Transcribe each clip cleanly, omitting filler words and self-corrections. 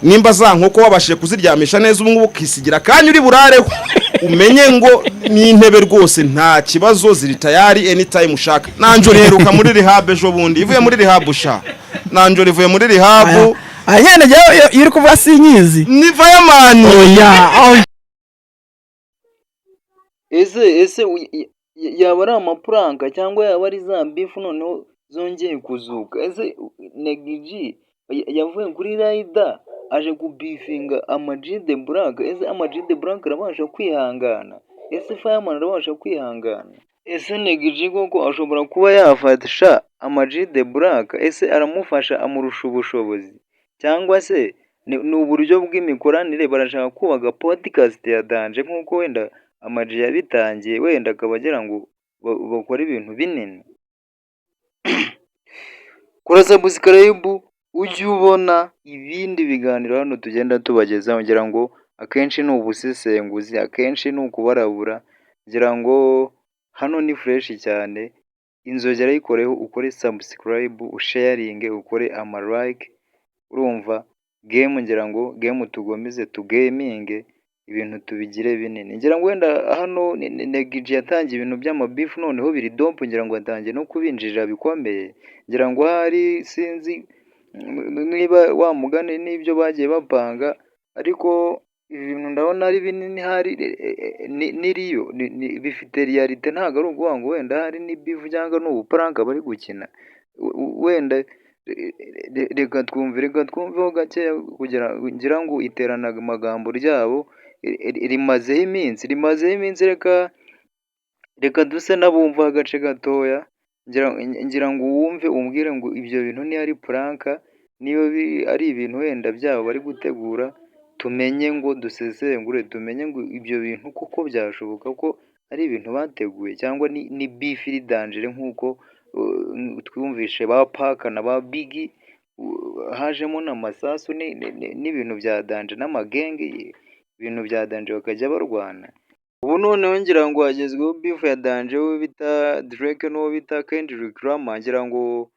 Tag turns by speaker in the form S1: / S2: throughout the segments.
S1: nimba za nkoko wabashije kuziryamisha neza ubu ngubu ukisigira kanya uri burareho umenye ngo n'intebe rwose nta kibazo ziri tayari anytime ushaka. Nanjo riheruka muri rehab ejo bundi ivuye muri rehab usha nanjo rivuye muri rehab
S2: nyene iri kuva sinyizi
S1: ni fireman.
S2: oya
S3: ese yaba ari amapuranka cyangwa yaba ari za mbifu noneho zongeye kuzuka? Ese Negiji yavuye kuri Rider aje kubifinga Ama-G The Black. Ese Ama-G The Black arabasha kwihangana? Ese Fireman arabasha kwihangana? Ese Negiji koko ashobora kuba yafasha Ama-G The Black? Ese aramufasha amurusha ubushobozi cyangwa se ni uburyo bw'imikoranire barashaka kubaka podcast ya Danje nk'uko wenda Ama-G yabitangiye, wenda akaba agira ngo bakora ibintu binini? Kora subscribe ujye ubona ibindi biganiro hano tugenda tubagezaho. Ngira ngo akenshi ni ubusesenguzi, akenshi ni ukubarabura. Ngira ngo hano ni fresh cyane. Inzogera yikoreho, ukore subscribe, usharinge, ukore like. Urumva game, ngira ngo game tugomeze tugaminge ibintu tubigire binini. Ngira ngo wenda hano Negiji yatangiye ibintu by'amabifu noneho biri dompo, ngira ngo atangiye no kubinjirira bikomeye. Ngira ngo hari sinzi niba wamugane n'ibyo bagiye bapanga, ariko ibintu ndabona ari binini. Hari niriyo bifite realite, ntago ari ukuvuga ngo wenda hari ni bifu cyangwa n'ubuparanka bari gukina. Wenda reka twumveho gakeya kugira ngira ngo iteranaga amagambo ryabo rimazeho iminsi. Reka duse n'abumva agace gatoya, ngira ngo wumve umbwire ngo ibyo bintu ni ari pranka, niyo ari ibintu wenda byabo bari gutegura. Tumenye ngo dusesengure, tumenye ngo ibyo bintu kuko byashoboka ko ari ibintu bateguye cyangwa ni beef iri Danje nk'uko twumvishe ba Paka na ba Biggie hajemo n'amasasu n'ibintu bya Danje n'amagenge, ibintu bya Danje bakajya barwana. Ubu noneho ngira ngo hagezweho beef ya Danje we bita Drake n'uwo bita Kendrick Lamar. Ngira ngo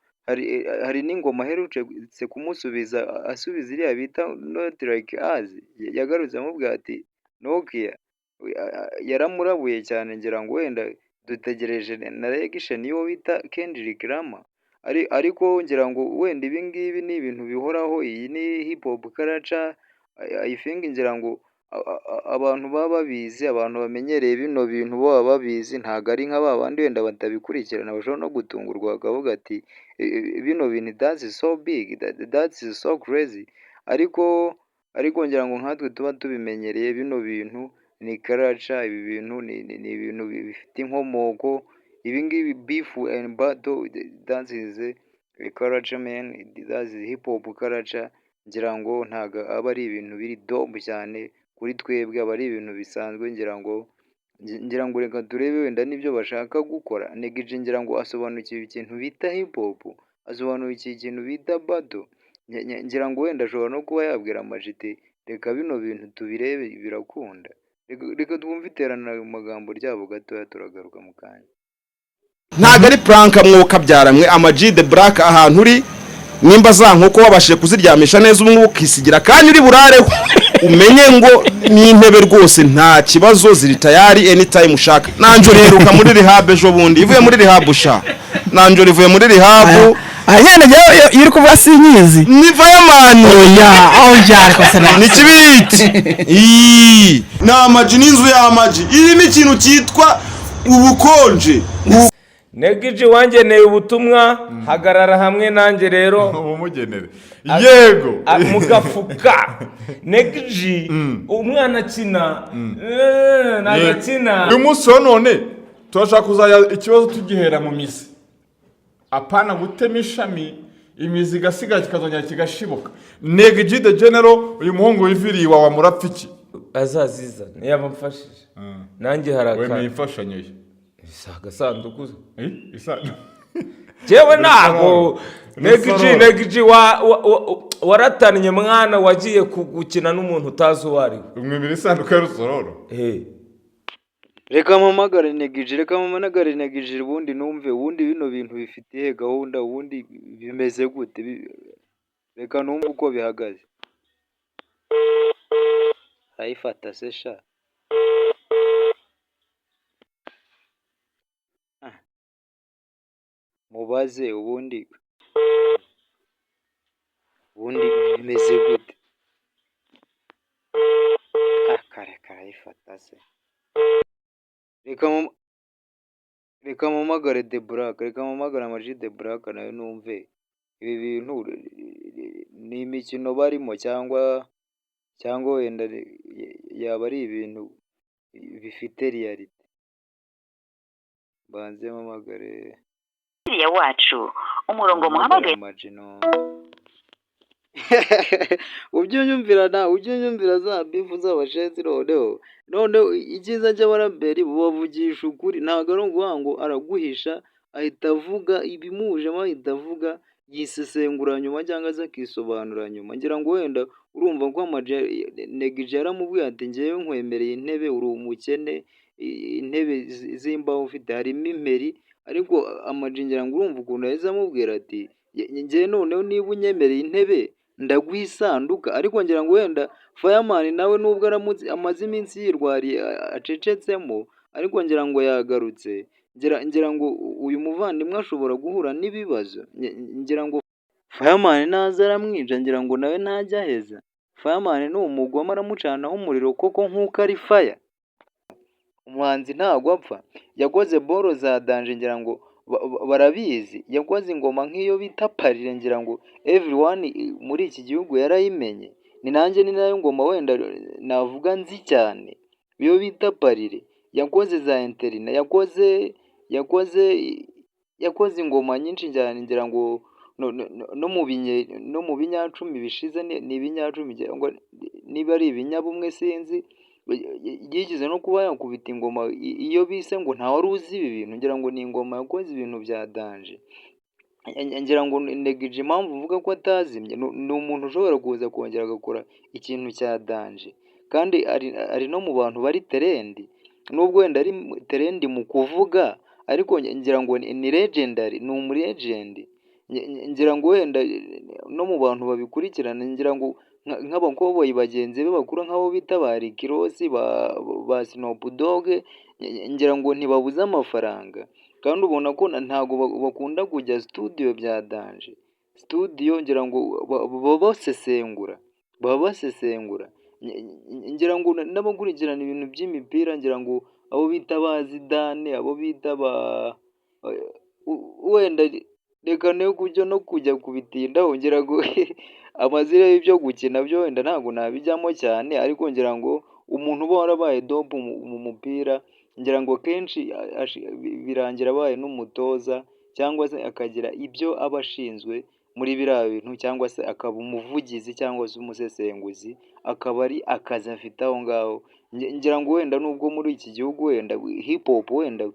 S3: hari n'ingoma aherutse kumusubiza, asubiza iriya bita Not Like Us. Yagarutse amubwira ati Nokia, yaramurabuye cyane. Ngira ngo wenda dutegereje na reaction y'uwo bita Kendrick Lamar. Ariko ngira ngo wenda ibi ngibi ni ibintu bihoraho. Iyi ni hip hop culture. I think ngira ngo abantu baba babizi, abantu bamenyereye bino bintu baba babizi, ntago ari nka babandi wenda batabikurikirana bashobora no gutungurwa bakavuga ati bino bintu that's so big, that's so crazy. Ariko ngira ngo nkatwe tuba tubimenyereye bino bintu ni culture. Ibi bintu ni ibintu bifite inkomoko. Ibi ngibi beef and battle, that is a culture man, that is hip hop culture. Ngira ngo ntago aba ari ibintu biri dope cyane kuri twebwe, aba ari ibintu bisanzwe. Ngira ngo reka turebe wenda nibyo bashaka gukora. Negiji ngira ngo asobanukiwe ikintu bita hip hop, asobanukiwe ikintu bita battle. Ngira ngo wenda ashobora no kuba yabwira Ama-G reka bino bintu tubirebe birakunda. Reka twumve iterana amagambo ryabo gatoya, turagaruka mu kanya.
S1: Ntago ari pranka mwuka byaramwe. Ama-G The Black ahantu uri, nimba za nkoko wabashije kuziryamisha neza ubu ngubu ukisigira kanya uri burareho umenye ngo n'intebe rwose nta kibazo ziri tayari anytime ushaka. Nanjo riheruka muri rehab ejo bundi ivuye muri rehab usha nanjo rivuye muri rehab
S2: nyene iri kuva sinyizi
S1: ni fireman.
S2: oya
S1: ni kibiti na Ama-G n'inzu ya Ama-G irimo ikintu cyitwa ubukonje.
S4: Negiji wangeneye ubutumwa, hagarara hamwe nanjye rero
S5: umugenere yego
S4: mugafuka. Negiji umwana akina nagakina.
S5: uyu munsi none turashaka kuzaya ikibazo tugihera mu mizi, apana gutema ishami imizi igasiga kikazongera kigashibuka. Negiji the General, uyu muhungu wiviriye wa murapfiki
S4: azaziza ntiyamufashije nanjye haraka.
S5: wemeye imfashanyo ye
S4: agasanduku
S5: isanduku
S4: jewe ntago. Negiji waratanye mwana wagiye gukina n'umuntu utazi uwo ari we.
S5: umwemera isanduku ya rusororo.
S3: Reka mpamagare Negiji ubundi numve ubundi bino bintu bifitiye gahunda, ubundi bimeze gute. Reka numve uko bihagaze. arayifata se sha. Ah, mubaze ubundi bimeze gute? Kare arayifata se. Reka mu reka mpamagare The Black, reka mpamagare Ama-G The Black nawe numve ibi bintu ni imikino barimo cyangwa wenda yaba ari ibintu bifite reality. Banze mpamagare
S6: ya wacu umurongo muhamagaye
S3: Ama-G no. Ubyunyumvira za bifu z'abashenzi noneho icyiza cy'abaraperi bavugisha ukuri, ntabwo ari ukuvuga ngo araguhisha ahita avuga ibimujemo, ahita avuga yisesengura nyuma cyangwa se akisobanura nyuma. Ngira ngo wenda urumva ko Neg G yaramubwiye ati ngewe nkwemereye intebe, uri umukene, intebe z'imbaho ufite harimo imperi, ariko Ama-G ngira ngo urumva ukuntu yahise amubwira ati ngewe noneho niba unyemereye intebe ndaguha isanduka. Ariko ngira ngo wenda Fireman nawe nubwo amaze iminsi yirwariye acecetsemo, ariko ngira ngo yagarutse. Ngira ngo uyu muvandimwe ashobora guhura n'ibibazo. Ngira ngo Fireman naza aramwica, ngira ngo nawe ntajya aheza. Fireman ni umugome, aramucanaho umuriro koko nk'uko ari fire. Umuhanzi ntabwo apfa, yakoze boro za danje, ngira ngo barabizi. Yakoze ingoma nk'iyo bita parire, ngira ngo everyone muri iki gihugu yarayimenye. Ni nayo ngoma wenda navuga nzi cyane, iyo bita parire. Yakoze za interina, yakoze ingoma nyinshi cyane, ngira ngo no mu binyacumi bishize, ni ibinyacumi niba ari ibinyabumwe sinzi, yigeze no kuba yakubita ingoma iyo bise ngo nta wari uzi ibi bintu. Ngira ngo ni ingoma yakoze ibintu bya danje. Ngira ngo Neg G impamvu mvuga ko atazimye, ni umuntu ushobora kuza kongera agakora ikintu cya danje, kandi ari no mu bantu bari terendi. Nubwo wenda ari terendi mu kuvuga, ariko ngira ngo ni legendary, ni umulegendi. Ngira ngo wenda no mu bantu babikurikirana, ngira ngo nk'abakoboyi bagenzi be bakuru nk'abo bita ba Rick Ross, ba Snoop Dogg, ngira ngo ntibabuze amafaranga, kandi ubona ko ntago bakunda kujya studio bya danje. Studio ngira ngo baba basesengura. Ngira ngo n'abakurikirana ibintu by'imipira, ngira ngo abo bita ba Zidane, abo bita wenda reka no kujya kubitindaho. Ngira ngo amazina y'ibyo gukina byo wenda ntabwo nabijyamo cyane, ariko ngira ngo umuntu uba warabaye dope mu mupira, ngira ngo kenshi birangira abaye n'umutoza, cyangwa se akagira ibyo aba ashinzwe muri biriya bintu, cyangwa se akaba umuvugizi cyangwa se umusesenguzi, akaba ari akazi afite aho ngaho. Ngira ngo wenda nubwo muri iki gihugu wenda hip hop wenda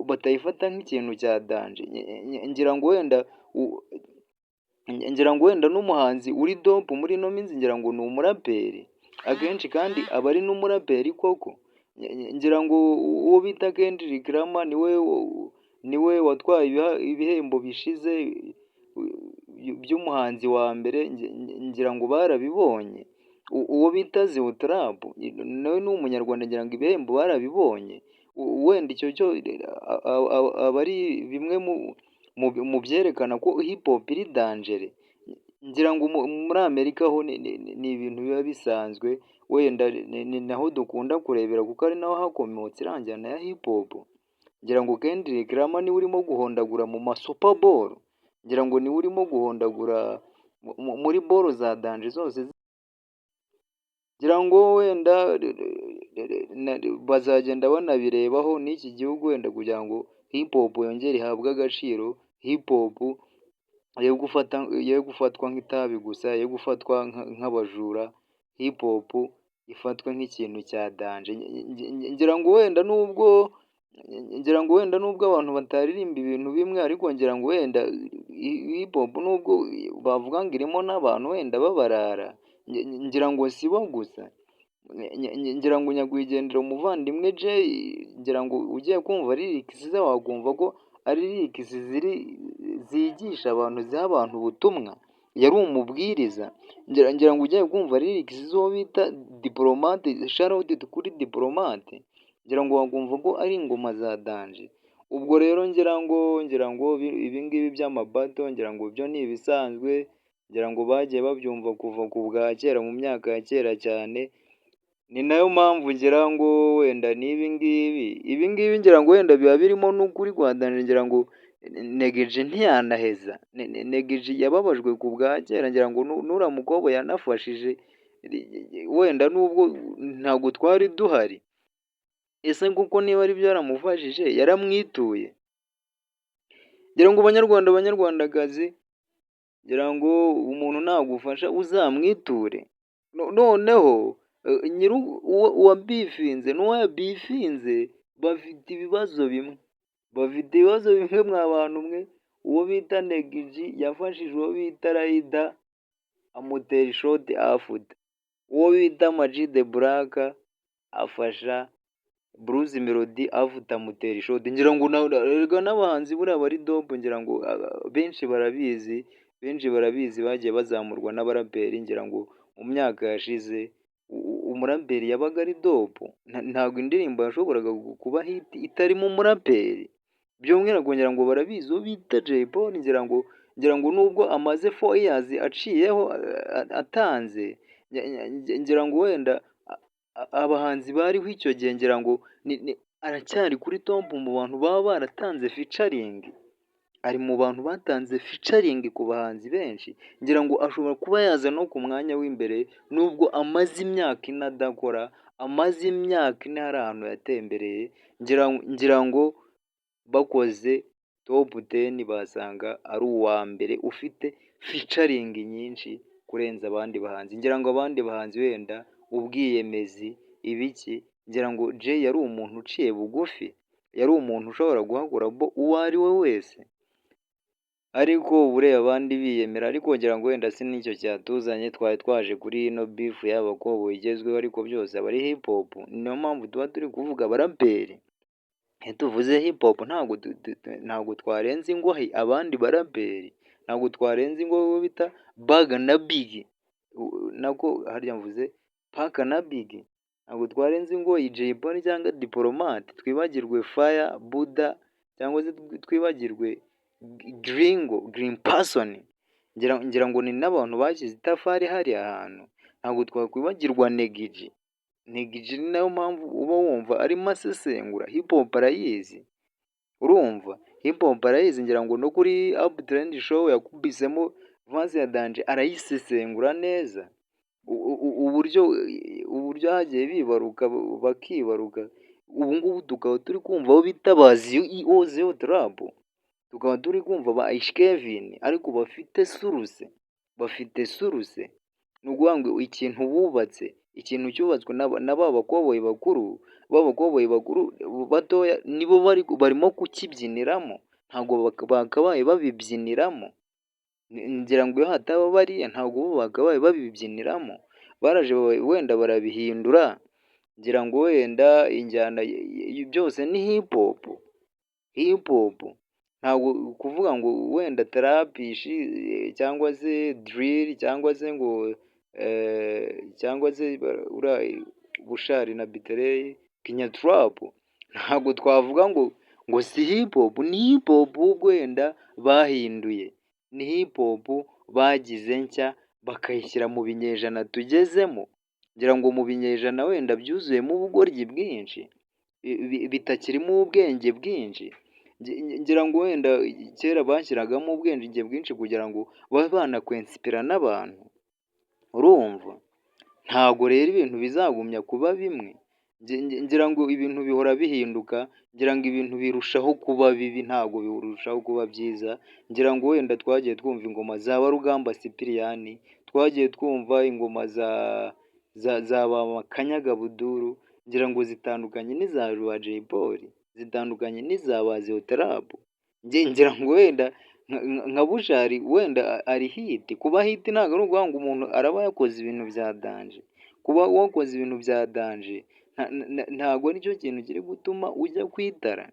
S3: batayifata nk'ikintu cya danje, ngira ngo wenda n'umuhanzi uri dope muri ino minsi, ngira ngo ni umuraperi akenshi, kandi aba ari n'umuraperi koko. Ngira ngo uwo bita Kendrick Lamar niwe watwaye ibihembo bishize by'umuhanzi wa mbere, ngira ngo barabibonye. Uwo bita Zeo Trap nawe ni umunyarwanda, ngira ngo ibihembo barabibonye. Wenda icyo cyo aba ari bimwe mu byerekana ko hip hop iri dangere. Ngira ngo muri Amerika ho ni ibintu biba bisanzwe, wenda ni naho dukunda kurebera, kuko ari naho hakomotse iranjyana ya hip hop. Ngira ngo Kendrick Lamar niwe urimo guhondagura mu ma Super Bowl, ngira ngo niwe urimo guhondagura muri bolo za danje zose. Ngira ngo wenda bazagenda banabirebaho n'iki gihugu, wenda kugira ngo hip hop yongere ihabwe agaciro. Hip hop ye gufatwa nk'itabi gusa, ye gufatwa nk'abajura. Hip hop ifatwa nk'ikintu cya danje. Ngira ngo wenda nubwo abantu bataririmba ibintu bimwe, ariko ngira ngo wenda hip hop nubwo bavuga ngo irimo n'abantu wenda babarara, ngira ngo sibo gusa. Ngira ngo nyakwigendera umuvandimwe Jay, ngira ngo ugiye kumva lyrics ze wakumva ko ari lyrics zigisha abantu, ziha abantu ubutumwa. yari umubwiriza. Ngira ngo ugiye kumva lyrics z'uwo bita Diplomate, shout kuri Diplomate, ngira ngo wakumva ko ari ingoma za danje. Ubwo rero ngira ngo ibi ngibi by'amabato ngira ngo byo ni ibisanzwe, ngira ngo bagiye babyumva kuva ku bwa kera mu myaka ya kera cyane. Ni nayo mpamvu ngira ngo wenda n'ibi ngibi ngira ngo wenda biba birimo n'ukuri kwa danje. Ngira ngo Negiji ntiyanaheza. Negiji yababajwe ku bwa kera, ngira ngo nura mukobwa yanafashije wenda nubwo ntabwo twari duhari. Ese kuko niba ari byo yaramufashije yaramwituye? Ngira ngo banyarwandakazi, ngira ngo umuntu nagufasha uzamwiture. Noneho uwabifinze n'uwo yabifinze bafite ibibazo bimwe, mwa bantu mwe. Uwo bita Negiji yafashije uwo bita Rayida amutera ishoti afuta. Uwo bita Amaji de Black afasha Bruce Melody avuta amutera ishoti. Ngira ngo erega n'abahanzi buriya bari dope, ngira ngo benshi barabizi bagiye bazamurwa n'abaraperi. Ngira ngo mu myaka yashize umuraperi yabaga ari dope, ntabwo indirimbo yashoboraga kuba hit itarimo umuraperi. By'umwihariko ngira ngo barabizi uwo bita Jay Polly. Ngira ngo nubwo amaze 4 years aciyeho atanze, ngira ngo wenda abahanzi bariho icyo gihe ngira ngo aracyari kuri top mu bantu baba baratanze featuring. Ari mu bantu batanze featuring ku bahanzi benshi. Ngira ngo ashobora kuba yaza no ku mwanya w'imbere nubwo amaze imyaka ine adakora, amaze imyaka ine hari ahantu yatembereye. Ngira ngo bakoze top 10 basanga ari uwa mbere ufite featuring nyinshi kurenza abandi bahanzi. Ngira ngo abandi bahanzi wenda ubwiyemezi ibiki, ngira ngo Jay yari umuntu uciye bugufi, yari umuntu ushobora guhagura uwo ari we wese. Ariko ureba abandi biyemera. Ariko ngira ngo wenda si nicyo cyatuzanye, twari twaje kuri ino beef y'abakobwa igezweho, ariko byose aba ari hip hop. Niyo mpamvu tuba turi kuvuga abaraperi. Tuvuze hip hop ntabwo twarenza ingohe abandi baraperi, ntabwo twarenza ingohe bita Bag na Big, nako harya mvuze Pac na Big. Ntabwo twarenza ingohe Jay Polly cyangwa Diplomate, twibagirwe Fire Buddha cyangwa se twibagirwe Green Person. Ngira ngo ni n'abantu bashyize itafari hariya ahantu. Ntabwo twakwibagirwa Negiji ni nayo mpamvu uba wumva arimo asesengura. Hip hop arayizi, urumva hip hop arayizi. Ngira ngo no kuri Uptrend show yakubisemo Vance ya Danje arayisesengura neza. Uburyo hagiye bibaruka bakibaruka. Ubu ngubu tukaba turi kumva abo bitabazi Ozeo Trap, tukaba turi kumva ba Ice Kevin, ariko bafite suruse. Ni ukuvuga ngo ikintu bubatse, ikintu cyubatswe na ba bakoboyi bakuru, batoya nibo barimo kukibyiniramo, ntabwo bakabaye babibyiniramo. Ngira ngo iyo hataba bariya ntabwo bo bakabaye babibyiniramo. Baraje wenda barabihindura. Ngira ngo wenda injyana byose ni hip hop. Ntabwo kuvuga ngo wenda trap cyangwa se drill cyangwa se ngo cyangwa se Bushari na Bitrey Kenya Trap, ntabwo twavuga ngo si hip hop. Ni hip hop wenda bahinduye, ni hip hop bagize nshya bakayishyira mu binyejana tugezemo. Ngira ngo mu binyejana wenda byuzuyemo ubugoryi bwinshi, bitakirimo ubwenge bwinshi. Ngira ngo wenda kera bashyiragamo ubwenge bwinshi kugira ngo babe banakwensipira n'abantu, urumva. Ntabwo rero ibintu bizagumya kuba bimwe. Ngira ngo ibintu bihora bihinduka. Ngira ngo ibintu birushaho kuba bibi, ntabwo birushaho kuba byiza. Ngira ngo wenda twagiye twumva ingoma za Barugamba Sipiriyani, twagiye twumva ingoma za ba Makanyaga Buduru. Ngira ngo zitandukanye n'iza Jay Polly, zitandukanye n'iza ba Ozeo Trap. Ngira ngo wenda nka Bushari wenda ari hit. Kuba hit ntabwo ari ukuvuga ngo umuntu araba yakoze ibintu bya danje. Kuba wakoze ibintu bya danje ntabwo aricyo kintu kiri gutuma ujya kwitara.